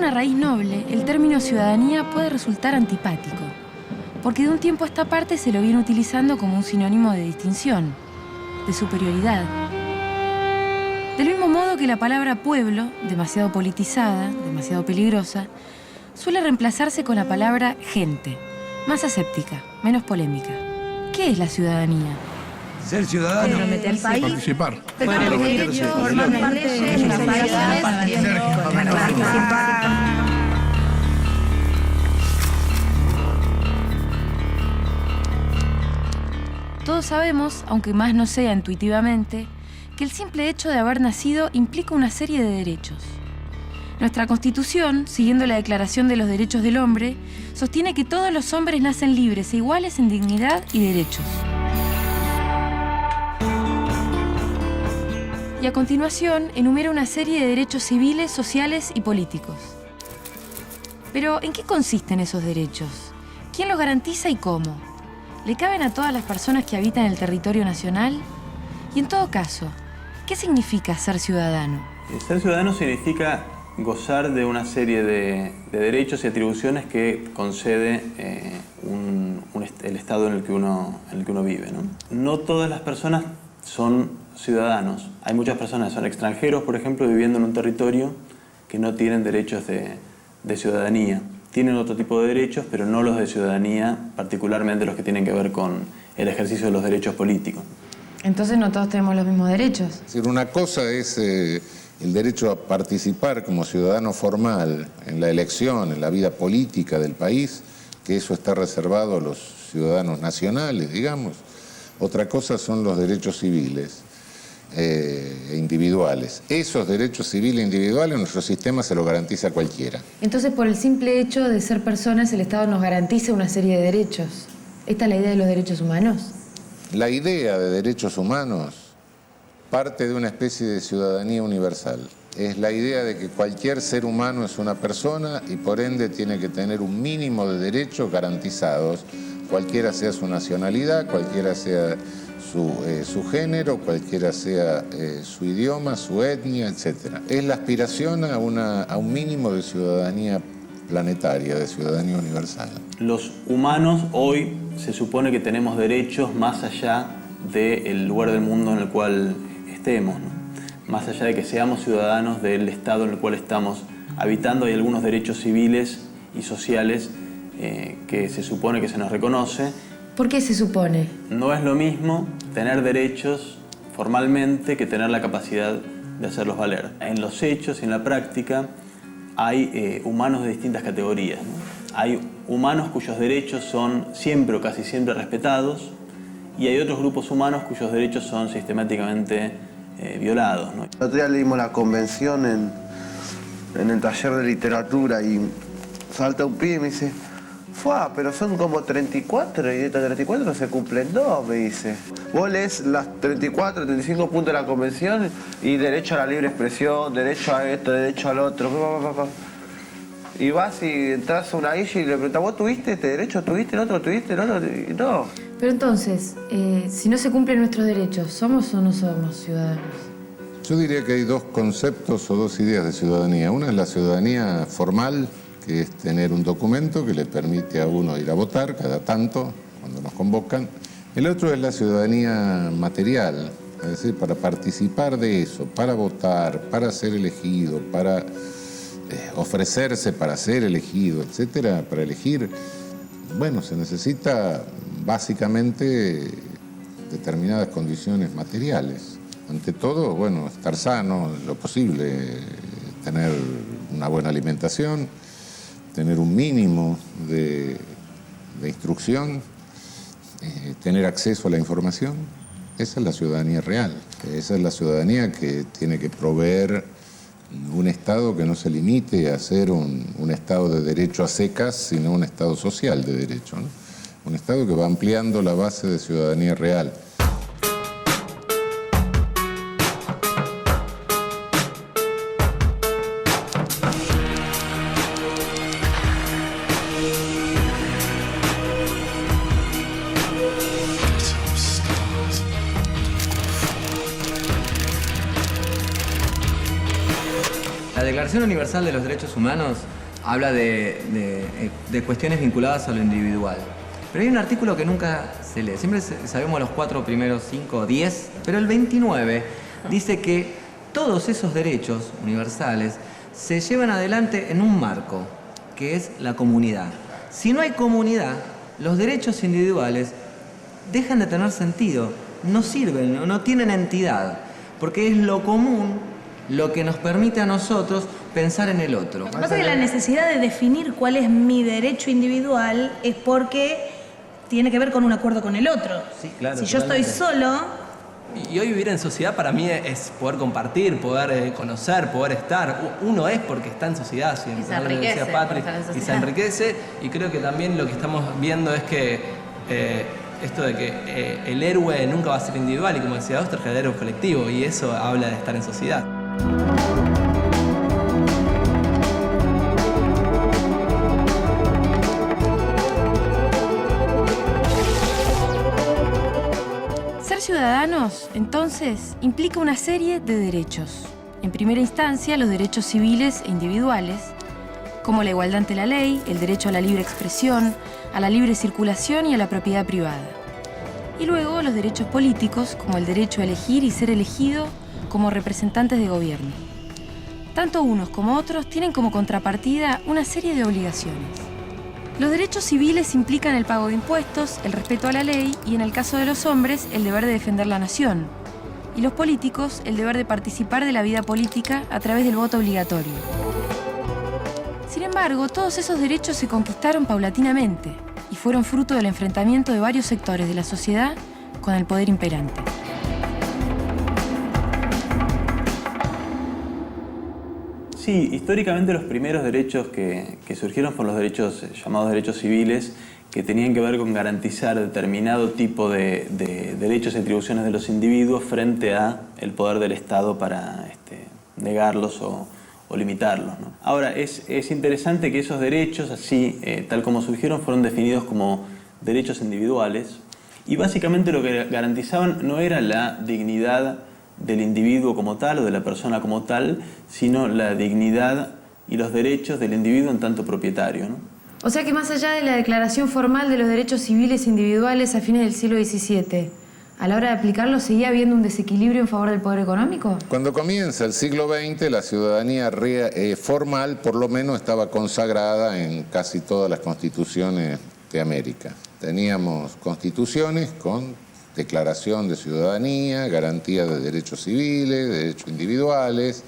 una raíz noble, el término ciudadanía puede resultar antipático, porque de un tiempo a esta parte se lo viene utilizando como un sinónimo de distinción, de superioridad. Del mismo modo que la palabra pueblo, demasiado politizada, demasiado peligrosa, suele reemplazarse con la palabra gente, más aséptica, menos polémica. ¿Qué es la ciudadanía? Ser ciudadano. Participar. Formar parte de las participar. Todos sabemos, aunque más no sea intuitivamente, que el simple hecho de haber nacido implica una serie de derechos. Nuestra Constitución, siguiendo la Declaración de los Derechos del Hombre, sostiene que todos los hombres nacen libres e iguales en dignidad y derechos. Y a continuación enumera una serie de derechos civiles, sociales y políticos. Pero, ¿en qué consisten esos derechos? ¿Quién los garantiza y cómo? ¿Le caben a todas las personas que habitan el territorio nacional? Y en todo caso, ¿qué significa ser ciudadano? Ser ciudadano significa gozar de una serie de derechos y atribuciones que concede el estado en el que uno vive, ¿no? No todas las personas son ciudadanos. Hay muchas personas que son extranjeros, por ejemplo, viviendo en un territorio que no tienen derechos de ciudadanía. Tienen otro tipo de derechos, pero no los de ciudadanía, particularmente los que tienen que ver con el ejercicio de los derechos políticos. Entonces no todos tenemos los mismos derechos. Es decir, una cosa es el derecho a participar como ciudadano formal en la elección, en la vida política del país, que eso está reservado a los ciudadanos nacionales, digamos. Otra cosa son los derechos civiles e individuales. Esos derechos civiles e individuales, nuestro sistema se los garantiza a cualquiera. Entonces, por el simple hecho de ser personas, el Estado nos garantiza una serie de derechos. ¿Esta es la idea de los derechos humanos? La idea de derechos humanos parte de una especie de ciudadanía universal. Es la idea de que cualquier ser humano es una persona y por ende tiene que tener un mínimo de derechos garantizados, cualquiera sea su nacionalidad, cualquiera sea su género, cualquiera sea su idioma, su etnia, etc. Es la aspiración a un mínimo de ciudadanía planetaria, de ciudadanía universal. Los humanos hoy se supone que tenemos derechos más allá del lugar del mundo en el cual estemos, ¿no? Más allá de que seamos ciudadanos del estado en el cual estamos habitando, hay algunos derechos civiles y sociales que se supone que se nos reconoce. ¿Por qué se supone? No es lo mismo tener derechos formalmente que tener la capacidad de hacerlos valer. En los hechos y en la práctica hay humanos de distintas categorías, ¿no? Hay humanos cuyos derechos son siempre o casi siempre respetados y hay otros grupos humanos cuyos derechos son sistemáticamente violados, ¿no? El otro día leímos la convención en el taller de literatura y salta un pibe y me dice: ¡fua! Pero son como 34 y de estos 34 se cumplen 2, me dice. Vos lees las 34, 35 puntos de la convención y derecho a la libre expresión, derecho a esto, derecho al otro, y vas y entras a una isla y le preguntas: ¿vos tuviste este derecho? ¿Tuviste el otro? ¿Tuviste el otro? Y no. Pero entonces, si no se cumplen nuestros derechos, ¿somos o no somos ciudadanos? Yo diría que hay dos conceptos o dos ideas de ciudadanía. Una es la ciudadanía formal, que es tener un documento que le permite a uno ir a votar cada tanto, cuando nos convocan. El otro es la ciudadanía material, es decir, para participar de eso, para votar, para ser elegido, para ofrecerse para ser elegido, etcétera, para elegir. Bueno, se necesita básicamente determinadas condiciones materiales. Ante todo, bueno, estar sano, lo posible, tener una buena alimentación, tener un mínimo de instrucción, tener acceso a la información. Esa es la ciudadanía real. Esa es la ciudadanía que tiene que proveer un Estado que no se limite a ser un Estado de derecho a secas, sino un Estado social de derecho, ¿no? Un Estado que va ampliando la base de ciudadanía real. La Declaración Universal de los Derechos Humanos habla de cuestiones vinculadas a lo individual. Pero hay un artículo que nunca se lee. Siempre sabemos los 4 primeros, 5 o 10, pero el 29 dice que todos esos derechos universales se llevan adelante en un marco, que es la comunidad. Si no hay comunidad, los derechos individuales dejan de tener sentido, no sirven, no tienen entidad, porque es lo común lo que nos permite a nosotros pensar en el otro. Lo que pasa es que la necesidad de definir cuál es mi derecho individual es porque tiene que ver con un acuerdo con el otro. Sí, claro, si yo estoy solo... Y hoy vivir en sociedad para mí es poder compartir, poder conocer, poder estar. Uno es porque está en sociedad siempre. Y se enriquece por estar en Y se sociedad. enriquece, y creo que también lo que estamos viendo es que esto de que el héroe nunca va a ser individual, y como decía Oesterheld, el héroe es colectivo, y eso habla de estar en sociedad. Ser ciudadanos, entonces, implica una serie de derechos. En primera instancia, los derechos civiles e individuales, como la igualdad ante la ley, el derecho a la libre expresión, a la libre circulación y a la propiedad privada. Y luego los derechos políticos, como el derecho a elegir y ser elegido como representantes de gobierno. Tanto unos como otros tienen como contrapartida una serie de obligaciones. Los derechos civiles implican el pago de impuestos, el respeto a la ley y, en el caso de los hombres, el deber de defender la nación. Y los políticos, el deber de participar de la vida política a través del voto obligatorio. Sin embargo, todos esos derechos se conquistaron paulatinamente y fueron fruto del enfrentamiento de varios sectores de la sociedad con el poder imperante. Sí, históricamente los primeros derechos que surgieron fueron los derechos llamados derechos civiles, que tenían que ver con garantizar determinado tipo de derechos y atribuciones de los individuos frente a el poder del Estado para negarlos o limitarlos, ¿no? Ahora, es interesante que esos derechos, así tal como surgieron, fueron definidos como derechos individuales, y básicamente lo que garantizaban no era la dignidad del individuo como tal o de la persona como tal, sino la dignidad y los derechos del individuo en tanto propietario, ¿no? O sea que más allá de la declaración formal de los derechos civiles individuales a fines del siglo XVII, a la hora de aplicarlos seguía habiendo un desequilibrio en favor del poder económico. Cuando comienza el siglo XX, la ciudadanía formal, por lo menos, estaba consagrada en casi todas las constituciones de América. Teníamos constituciones con declaración de ciudadanía, garantía de derechos civiles, de derechos individuales,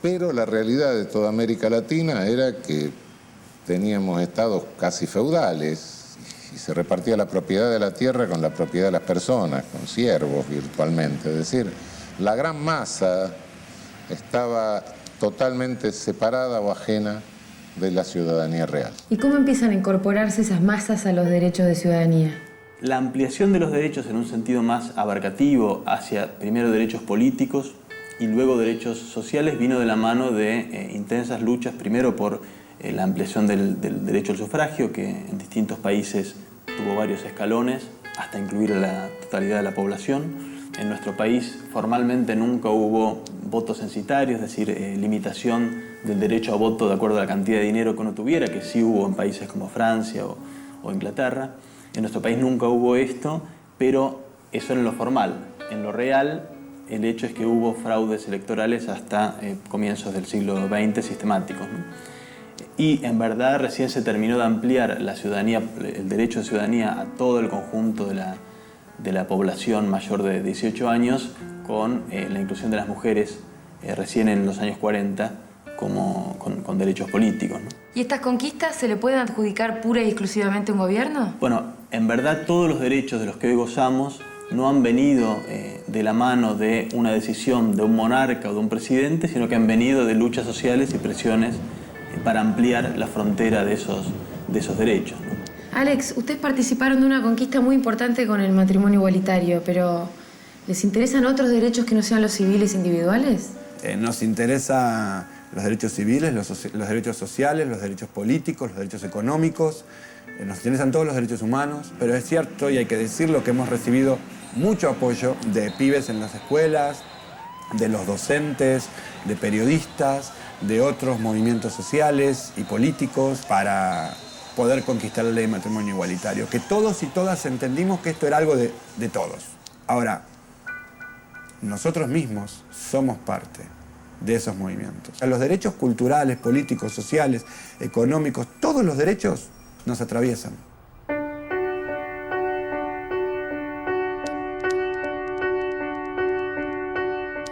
pero la realidad de toda América Latina era que teníamos estados casi feudales y se repartía la propiedad de la tierra con la propiedad de las personas, con siervos virtualmente. Es decir, la gran masa estaba totalmente separada o ajena de la ciudadanía real. ¿Y cómo empiezan a incorporarse esas masas a los derechos de ciudadanía? La ampliación de los derechos en un sentido más abarcativo hacia primero derechos políticos y luego derechos sociales vino de la mano de intensas luchas, primero por la ampliación del derecho al sufragio, que en distintos países tuvo varios escalones, hasta incluir a la totalidad de la población. En nuestro país formalmente nunca hubo voto censitario, es decir, limitación del derecho a voto de acuerdo a la cantidad de dinero que uno tuviera, que sí hubo en países como Francia o Inglaterra. En nuestro país nunca hubo esto, pero eso era en lo formal. En lo real, el hecho es que hubo fraudes electorales hasta comienzos del siglo XX sistemáticos, ¿no? Y en verdad recién se terminó de ampliar la ciudadanía, el derecho de ciudadanía a todo el conjunto de la población mayor de 18 años con la inclusión de las mujeres recién en los años 40 con derechos políticos, ¿no? ¿Y estas conquistas se le pueden adjudicar pura y exclusivamente a un gobierno? Bueno, en verdad todos los derechos de los que hoy gozamos no han venido de la mano de una decisión de un monarca o de un presidente, sino que han venido de luchas sociales y presiones para ampliar la frontera de esos derechos, ¿no? Alex, ustedes participaron de una conquista muy importante con el matrimonio igualitario, pero ¿les interesan otros derechos que no sean los civiles individuales? Nos interesan los derechos civiles, los derechos sociales, los derechos políticos, los derechos económicos. Nos interesan todos los derechos humanos, pero es cierto, y hay que decirlo, que hemos recibido mucho apoyo de pibes en las escuelas, de los docentes, de periodistas, de otros movimientos sociales y políticos para poder conquistar la ley de matrimonio igualitario, que todos y todas entendimos que esto era algo de todos. Ahora, nosotros mismos somos parte de esos movimientos. Los derechos culturales, políticos, sociales, económicos, todos los derechos nos atraviesan.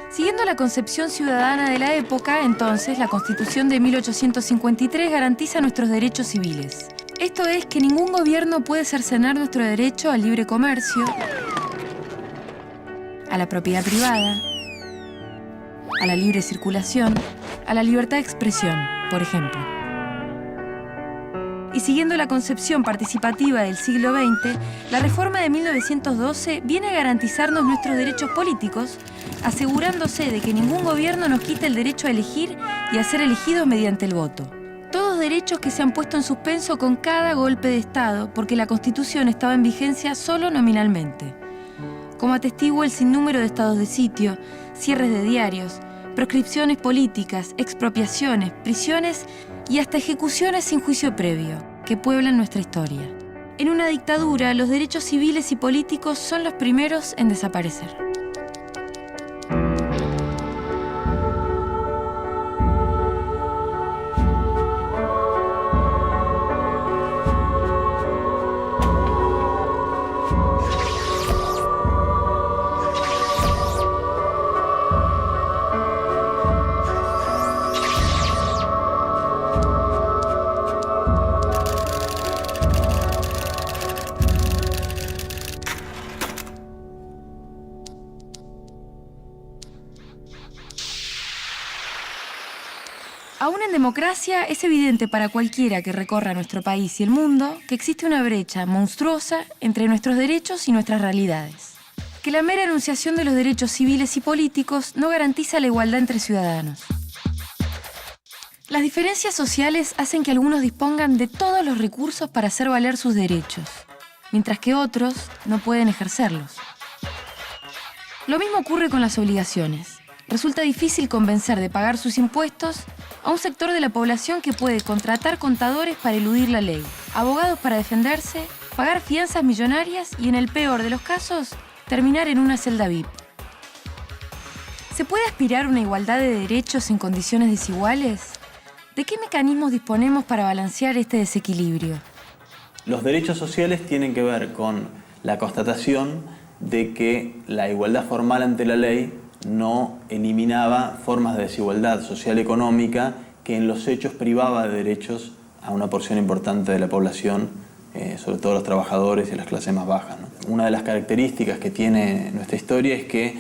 Siguiendo la concepción ciudadana de la época, entonces, la Constitución de 1853 garantiza nuestros derechos civiles. Esto es que ningún gobierno puede cercenar nuestro derecho al libre comercio, a la propiedad privada, a la libre circulación, a la libertad de expresión, por ejemplo. Y siguiendo la concepción participativa del siglo XX, la reforma de 1912 viene a garantizarnos nuestros derechos políticos, asegurándose de que ningún gobierno nos quite el derecho a elegir y a ser elegidos mediante el voto. Todos derechos que se han puesto en suspenso con cada golpe de Estado, porque la Constitución estaba en vigencia solo nominalmente. Como atestiguo el sinnúmero de estados de sitio, cierres de diarios, proscripciones políticas, expropiaciones, prisiones y hasta ejecuciones sin juicio previo, que pueblan nuestra historia. En una dictadura, los derechos civiles y políticos son los primeros en desaparecer. Aún en democracia, es evidente para cualquiera que recorra nuestro país y el mundo que existe una brecha monstruosa entre nuestros derechos y nuestras realidades. Que la mera enunciación de los derechos civiles y políticos no garantiza la igualdad entre ciudadanos. Las diferencias sociales hacen que algunos dispongan de todos los recursos para hacer valer sus derechos, mientras que otros no pueden ejercerlos. Lo mismo ocurre con las obligaciones. Resulta difícil convencer de pagar sus impuestos a un sector de la población que puede contratar contadores para eludir la ley, abogados para defenderse, pagar fianzas millonarias y, en el peor de los casos, terminar en una celda VIP. ¿Se puede aspirar a una igualdad de derechos en condiciones desiguales? ¿De qué mecanismos disponemos para balancear este desequilibrio? Los derechos sociales tienen que ver con la constatación de que la igualdad formal ante la ley no eliminaba formas de desigualdad social y económica que en los hechos privaba de derechos a una porción importante de la población, sobre todo los trabajadores y las clases más bajas, ¿no? Una de las características que tiene nuestra historia es que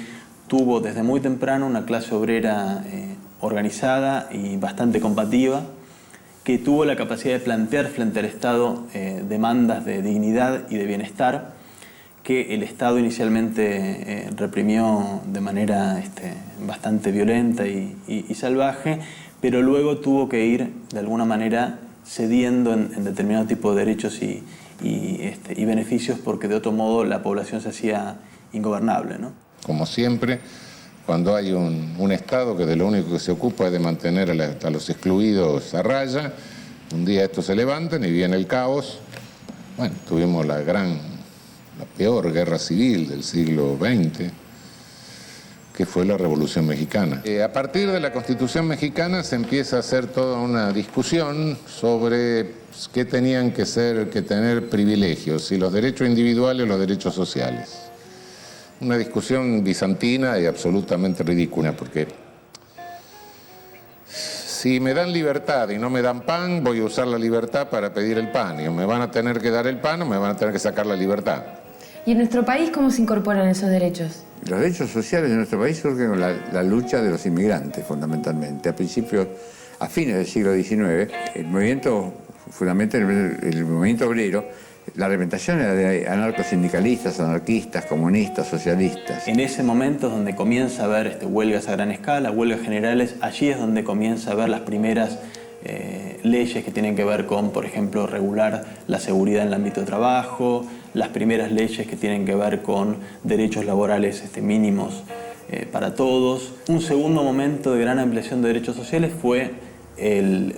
tuvo desde muy temprano una clase obrera organizada y bastante combativa, que tuvo la capacidad de plantear frente al Estado demandas de dignidad y de bienestar, que el Estado inicialmente reprimió de manera bastante violenta y salvaje, pero luego tuvo que ir de alguna manera cediendo en determinado tipo de derechos y beneficios, porque de otro modo la población se hacía ingobernable, ¿no? Como siempre, cuando hay un Estado que de lo único que se ocupa es de mantener a los excluidos a raya, un día estos se levantan y viene el caos. Bueno, tuvimos la peor guerra civil del siglo XX, que fue la Revolución Mexicana. A partir de la Constitución Mexicana se empieza a hacer toda una discusión sobre qué tenían que tener privilegios, si los derechos individuales o los derechos sociales. Una discusión bizantina y absolutamente ridícula, porque si me dan libertad y no me dan pan, voy a usar la libertad para pedir el pan, y o me van a tener que dar el pan o me van a tener que sacar la libertad. ¿Y en nuestro país cómo se incorporan esos derechos? Los derechos sociales de nuestro país surgen con la lucha de los inmigrantes, fundamentalmente. A fines del siglo XIX, el movimiento, fundamentalmente el movimiento obrero, la representación era de anarcosindicalistas, anarquistas, comunistas, socialistas. En ese momento es donde comienza a haber huelgas a gran escala, huelgas generales. Allí es donde comienza a haber las primeras leyes que tienen que ver con, por ejemplo, regular la seguridad en el ámbito de trabajo, las primeras leyes que tienen que ver con derechos laborales mínimos para todos. Un segundo momento de gran ampliación de derechos sociales fue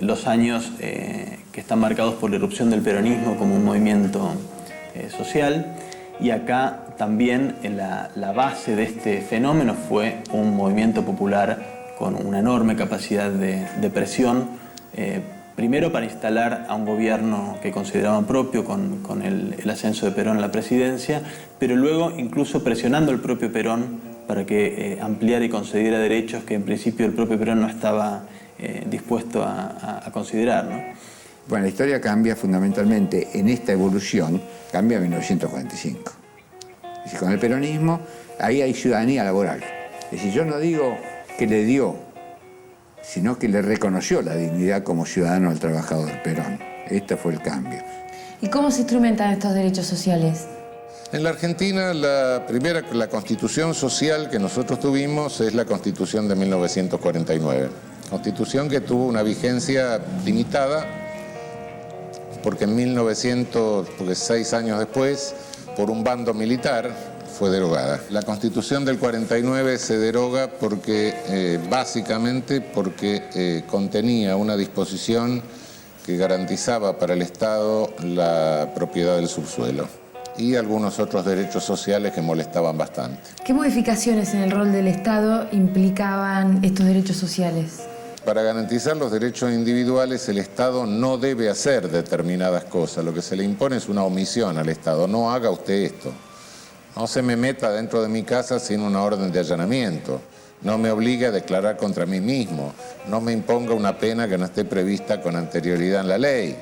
los años que están marcados por la irrupción del peronismo como un movimiento social. Y acá también la base de este fenómeno fue un movimiento popular con una enorme capacidad de presión, primero para instalar a un gobierno que consideraban propio con el ascenso de Perón a la presidencia, pero luego incluso presionando al propio Perón para que ampliara y concediera derechos que en principio el propio Perón no estaba dispuesto a considerar, ¿no? Bueno, la historia cambia fundamentalmente en esta evolución, cambia en 1945. Es decir, con el peronismo, ahí hay ciudadanía laboral. Es decir, yo no digo que le dio, sino que le reconoció la dignidad como ciudadano al trabajador Perón. Este fue el cambio. ¿Y cómo se instrumentan estos derechos sociales? En la Argentina, la constitución social que nosotros tuvimos es la Constitución de 1949. Constitución que tuvo una vigencia limitada, porque porque 6 años después, por un bando militar, fue derogada. La Constitución del 49 se deroga básicamente porque contenía una disposición que garantizaba para el Estado la propiedad del subsuelo y algunos otros derechos sociales que molestaban bastante. ¿Qué modificaciones en el rol del Estado implicaban estos derechos sociales? Para garantizar los derechos individuales, el Estado no debe hacer determinadas cosas. Lo que se le impone es una omisión al Estado. No haga usted esto. No se me meta dentro de mi casa sin una orden de allanamiento. No me obligue a declarar contra mí mismo. No me imponga una pena que no esté prevista con anterioridad en la ley.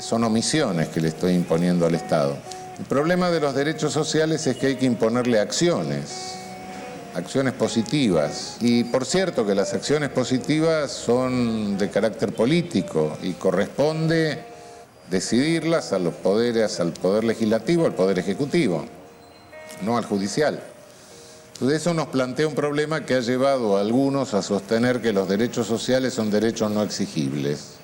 Son omisiones que le estoy imponiendo al Estado. El problema de los derechos sociales es que hay que imponerle acciones positivas. Y por cierto que las acciones positivas son de carácter político y corresponde decidirlas al Poder Legislativo, al Poder Ejecutivo, no al Judicial. Entonces eso nos plantea un problema que ha llevado a algunos a sostener que los derechos sociales son derechos no exigibles.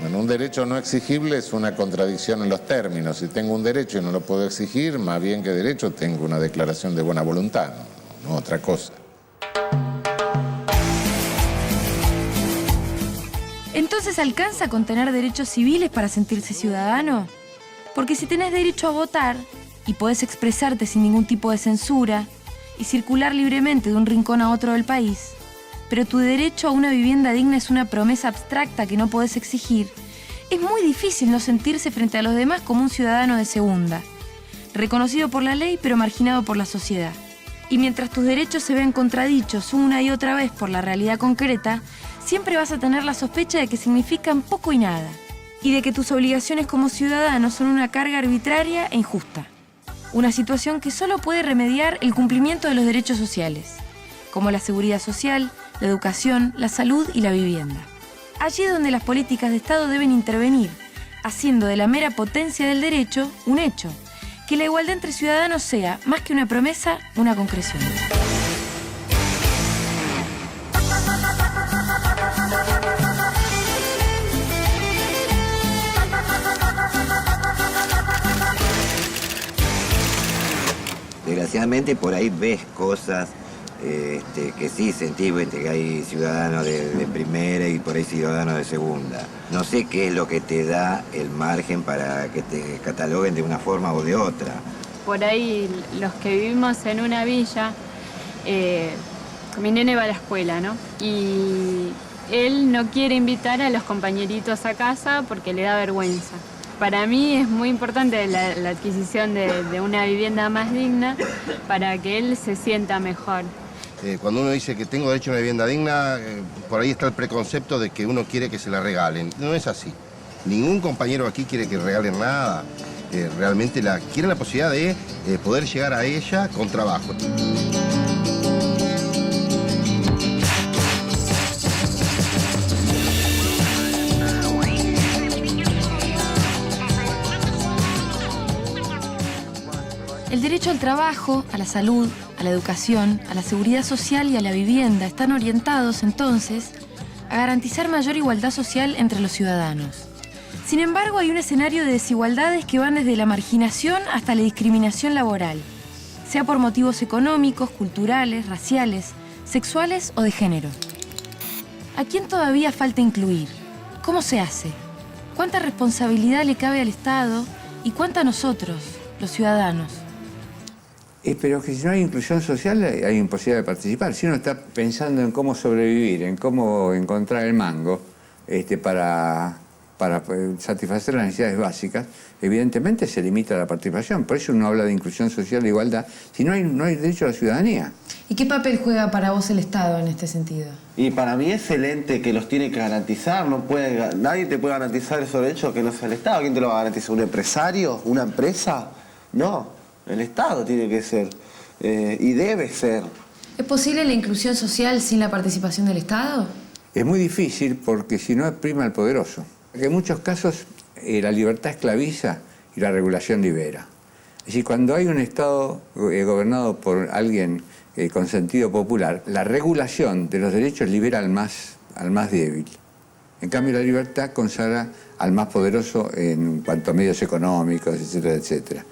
Bueno, un derecho no exigible es una contradicción en los términos. Si tengo un derecho y no lo puedo exigir, más bien que derecho tengo una declaración de buena voluntad, no otra cosa. ¿Entonces alcanza con tener derechos civiles para sentirse ciudadano? Porque si tenés derecho a votar y podés expresarte sin ningún tipo de censura y circular libremente de un rincón a otro del país, pero tu derecho a una vivienda digna es una promesa abstracta que no podés exigir, es muy difícil no sentirse frente a los demás como un ciudadano de segunda, reconocido por la ley pero marginado por la sociedad. Y mientras tus derechos se ven contradichos una y otra vez por la realidad concreta, siempre vas a tener la sospecha de que significan poco y nada, y de que tus obligaciones como ciudadano son una carga arbitraria e injusta. Una situación que solo puede remediar el cumplimiento de los derechos sociales, como la seguridad social, la educación, la salud y la vivienda. Allí es donde las políticas de Estado deben intervenir, haciendo de la mera potencia del derecho un hecho, que la igualdad entre ciudadanos sea, más que una promesa, una concreción. Desgraciadamente por ahí ves cosas que sí sentís, que hay ciudadanos de primera y por ahí ciudadanos de segunda. No sé qué es lo que te da el margen para que te cataloguen de una forma o de otra. Por ahí los que vivimos en una villa, mi nene va a la escuela, ¿no? Y él no quiere invitar a los compañeritos a casa porque le da vergüenza. Para mí es muy importante la adquisición de una vivienda más digna para que él se sienta mejor. Cuando uno dice que tengo derecho a una vivienda digna, por ahí está el preconcepto de que uno quiere que se la regalen. No es así. Ningún compañero aquí quiere que regalen nada. Realmente quieren la posibilidad de poder llegar a ella con trabajo. El derecho al trabajo, a la salud, a la educación, a la seguridad social y a la vivienda están orientados, entonces, a garantizar mayor igualdad social entre los ciudadanos. Sin embargo, hay un escenario de desigualdades que van desde la marginación hasta la discriminación laboral. sea por motivos económicos, culturales, raciales, sexuales o de género. ¿A quién todavía falta incluir? ¿Cómo se hace? ¿Cuánta responsabilidad le cabe al Estado y cuánta a nosotros, los ciudadanos? Pero que si no hay inclusión social hay imposibilidad de participar. Si uno está pensando en cómo sobrevivir, en cómo encontrar el mango para satisfacer las necesidades básicas, evidentemente se limita la participación. Por eso uno habla de inclusión social e igualdad. Si no hay derecho a la ciudadanía. ¿Y qué papel juega para vos el Estado en este sentido? Y para mí es el ente que los tiene que garantizar. Nadie te puede garantizar esos derechos que no sea el Estado. ¿Quién te lo va a garantizar? ¿Un empresario? ¿Una empresa? No, el Estado tiene que ser y debe ser. ¿Es posible la inclusión social sin la participación del Estado? Es muy difícil porque si no prima el poderoso. En muchos casos la libertad esclaviza y la regulación libera. Es decir, cuando hay un Estado gobernado por alguien con sentido popular, la regulación de los derechos libera al más débil. En cambio, la libertad consagra al más poderoso en cuanto a medios económicos, etcétera, etcétera.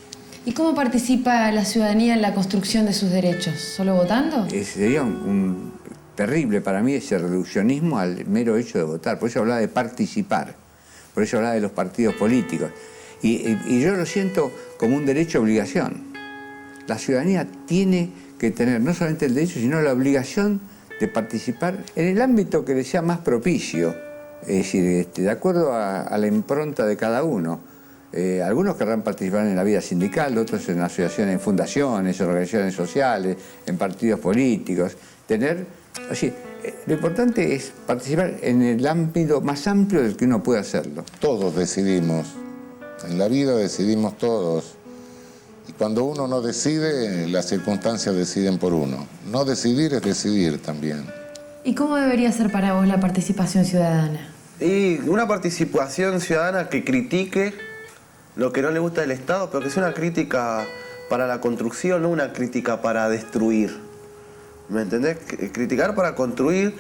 ¿Y cómo participa la ciudadanía en la construcción de sus derechos? ¿Solo votando? Sería un terrible para mí ese reduccionismo al mero hecho de votar. Por eso hablaba de participar, por eso hablaba de los partidos políticos. Y yo lo siento como un derecho-obligación. La ciudadanía tiene que tener no solamente el derecho, sino la obligación de participar en el ámbito que le sea más propicio. Es decir, de acuerdo a la impronta de cada uno. Algunos querrán participar en la vida sindical, otros en asociaciones, en fundaciones, organizaciones sociales, en partidos políticos. Lo importante es participar en el ámbito más amplio del que uno puede hacerlo. Todos decidimos. En la vida decidimos todos. Y cuando uno no decide, las circunstancias deciden por uno. No decidir es decidir también. ¿Y cómo debería ser para vos la participación ciudadana? Y una participación ciudadana que critique lo que no le gusta del Estado, pero que sea una crítica para la construcción, no una crítica para destruir. ¿Me entendés? Criticar para construir,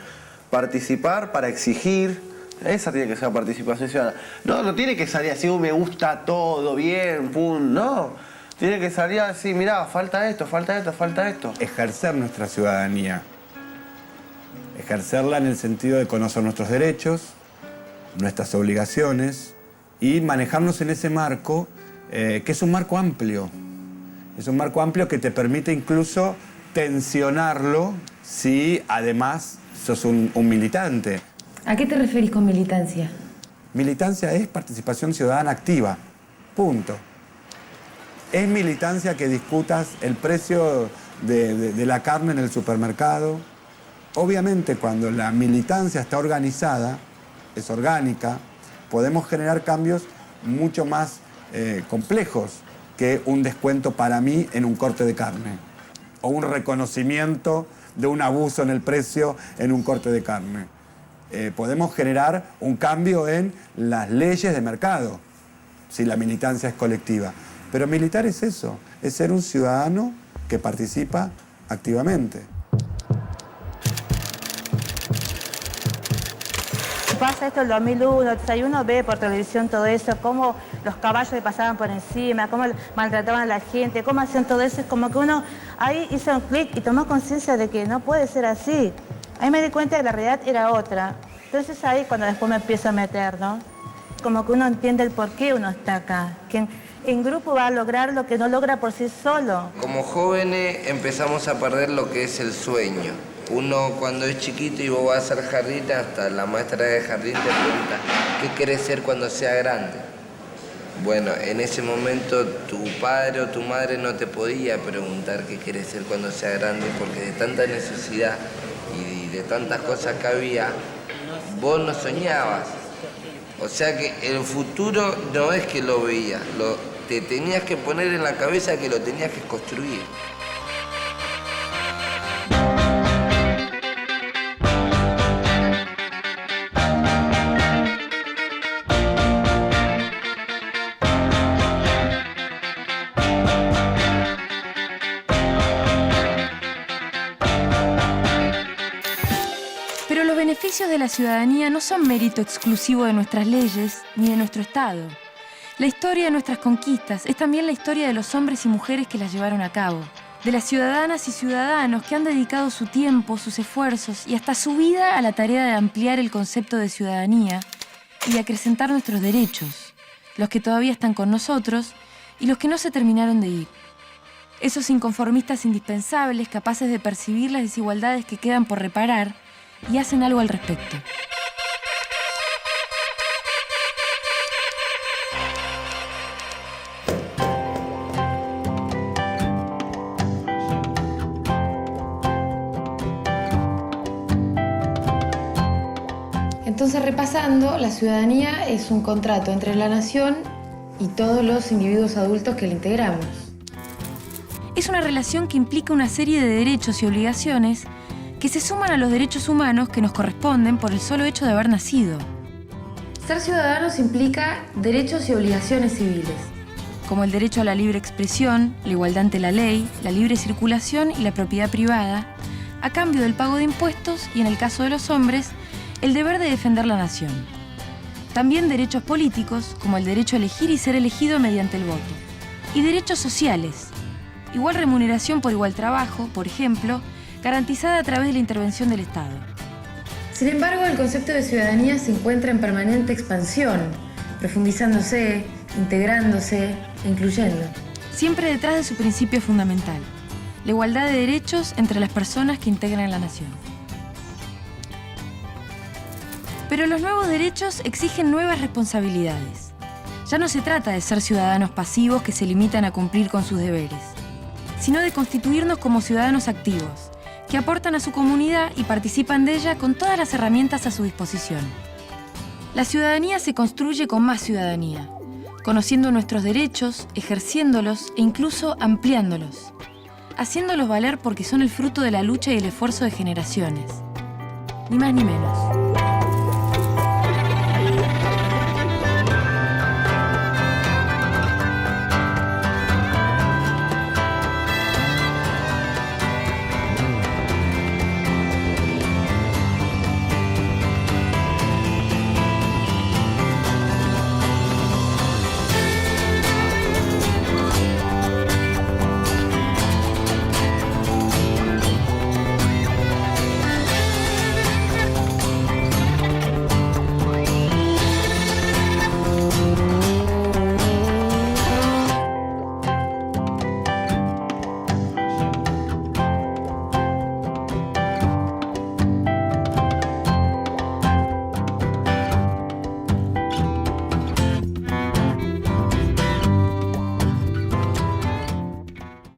participar para exigir. Esa tiene que ser la participación ciudadana. No tiene que salir así, me gusta todo, bien, pum, no. Tiene que salir así, mirá, falta esto, falta esto, falta esto. Ejercer nuestra ciudadanía. Ejercerla en el sentido de conocer nuestros derechos, nuestras obligaciones y manejarnos en ese marco, que es un marco amplio. Es un marco amplio que te permite incluso tensionarlo si además sos un militante. ¿A qué te referís con militancia? Militancia es participación ciudadana activa. Punto. Es militancia que discutas el precio de la carne en el supermercado. Obviamente, cuando la militancia está organizada, es orgánica, podemos generar cambios mucho más complejos que un descuento para mí en un corte de carne o un reconocimiento de un abuso en el precio en un corte de carne. Podemos generar un cambio en las leyes de mercado si la militancia es colectiva. Pero militar es eso, es ser un ciudadano que participa activamente. Pasa esto el 2001, entonces uno ve por televisión todo eso, cómo los caballos le pasaban por encima, cómo maltrataban a la gente, cómo hacían todo eso. Es como que uno ahí hizo un clic y tomó conciencia de que no puede ser así. Ahí me di cuenta que la realidad era otra. Entonces ahí cuando después me empiezo a meter, ¿no? Como que uno entiende el por qué uno está acá. Que en grupo va a lograr lo que no logra por sí solo. Como jóvenes empezamos a perder lo que es el sueño. Uno cuando es chiquito y vos vas a hacer jardín, hasta la maestra de jardín te pregunta, ¿qué querés ser cuando sea grande? Bueno, en ese momento tu padre o tu madre no te podía preguntar qué querés ser cuando sea grande, porque de tanta necesidad y de tantas cosas que había, vos no soñabas. O sea que el futuro no es que lo veías, te tenías que poner en la cabeza que lo tenías que construir. Pero los beneficios de la ciudadanía no son mérito exclusivo de nuestras leyes ni de nuestro Estado. La historia de nuestras conquistas es también la historia de los hombres y mujeres que las llevaron a cabo. de las ciudadanas y ciudadanos que han dedicado su tiempo, sus esfuerzos y hasta su vida a la tarea de ampliar el concepto de ciudadanía y de acrecentar nuestros derechos, los que todavía están con nosotros y los que no se terminaron de ir. Esos inconformistas indispensables capaces de percibir las desigualdades que quedan por reparar y hacen algo al respecto. Entonces, repasando, la ciudadanía es un contrato entre la nación y todos los individuos adultos que la integramos. Es una relación que implica una serie de derechos y obligaciones que se suman a los derechos humanos que nos corresponden por el solo hecho de haber nacido. Ser ciudadanos implica derechos y obligaciones civiles, como el derecho a la libre expresión, la igualdad ante la ley, la libre circulación y la propiedad privada, a cambio del pago de impuestos y, en el caso de los hombres, el deber de defender la nación. También derechos políticos, como el derecho a elegir y ser elegido mediante el voto. Y derechos sociales, igual remuneración por igual trabajo, por ejemplo, garantizada a través de la intervención del Estado. Sin embargo, el concepto de ciudadanía se encuentra en permanente expansión, profundizándose, integrándose e incluyendo. Siempre detrás de su principio fundamental, la igualdad de derechos entre las personas que integran la nación. Pero los nuevos derechos exigen nuevas responsabilidades. Ya no se trata de ser ciudadanos pasivos que se limitan a cumplir con sus deberes, sino de constituirnos como ciudadanos activos, que aportan a su comunidad y participan de ella con todas las herramientas a su disposición. La ciudadanía se construye con más ciudadanía, conociendo nuestros derechos, ejerciéndolos e incluso ampliándolos, haciéndolos valer porque son el fruto de la lucha y el esfuerzo de generaciones. Ni más ni menos.